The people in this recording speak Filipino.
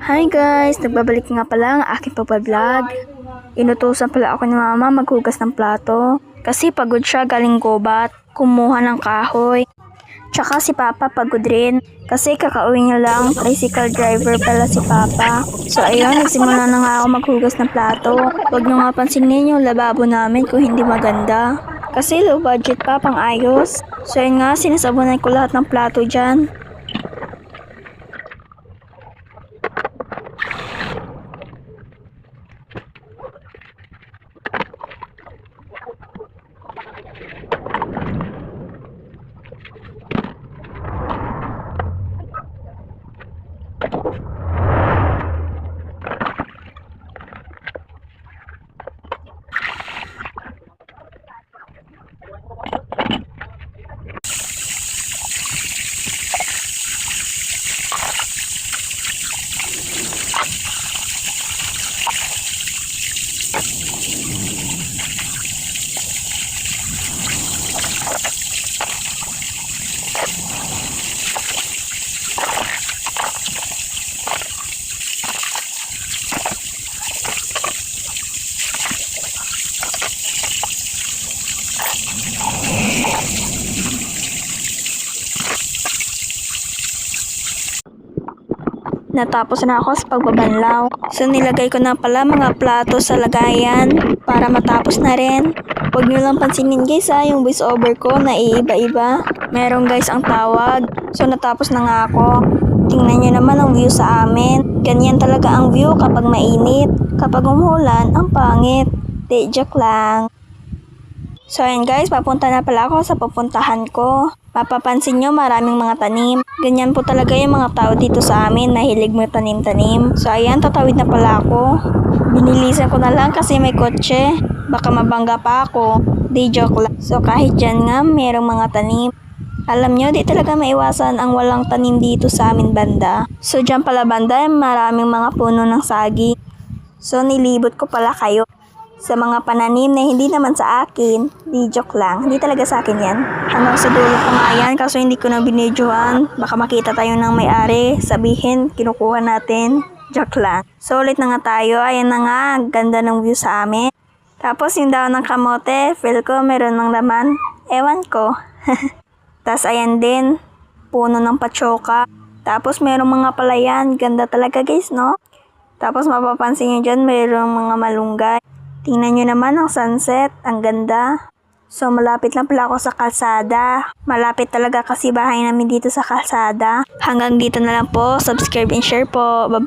Hi guys! Nagbabalik nga pala ang aking pagbablog. Inutusan pala ako ni mama maghugas ng plato. Kasi pagod siya galing gubat, kumuha ng kahoy. Tsaka si papa pagod rin. Kasi kakauwi niya lang, tricycle driver pala si papa. So ayun, nagsimula na nga ako maghugas ng plato. Huwag nyo nga pansinin yung lababo namin kung hindi maganda. Kasi low budget pa pang ayos. So ayun nga, sinasabunan ko lahat ng plato dyan. Natapos na ako sa pagbabanlaw. So nilagay ko na pala mga plato sa lagayan para matapos na rin. Huwag nyo lang pansinin guys yung voice over ko na iiba-iba. Meron guys ang tawag. So natapos na nga ako. Tingnan nyo naman ang view sa amin. Ganyan talaga ang view kapag mainit. Kapag umulan, ang pangit. Di, joke lang. So ayan guys, papunta na pala ako sa pupuntahan ko. Mapapansin nyo maraming mga tanim. Ganyan po talaga yung mga tao dito sa amin na hilig mo tanim-tanim. So ayan, tatawid na pala ako. Binilisan ko na lang kasi may kotse. Baka mabangga pa ako. Di, joke lang. So kahit dyan nga, merong mga tanim. Alam nyo, di talaga maiwasan ang walang tanim dito sa amin banda. So dyan pala banda, maraming mga puno ng sagi. So nilibot ko pala kayo sa mga pananim na hindi naman sa akin. Di, joke lang. Hindi talaga sa akin yan. Hanggang sa dulo pa nga yan, kaso hindi ko na binidyohan. Baka makita tayo ng may-ari. Sabihin, kinukuha natin. Joke lang. So ulit na nga tayo. Ayan na nga, ganda ng view sa amin. Tapos yung daon ng kamote, feel ko meron ng laman. Ewan ko. Tapos ayan din, puno ng patsoka. Tapos merong mga palayan. Ganda talaga guys, no? Tapos mapapansin nyo dyan, merong mga malunggay. Tingnan nyo naman ang sunset, ang ganda. So malapit lang pala ako sa kalsada. Malapit talaga kasi bahay namin dito sa kalsada. Hanggang dito na lang po, subscribe and share po. Bye.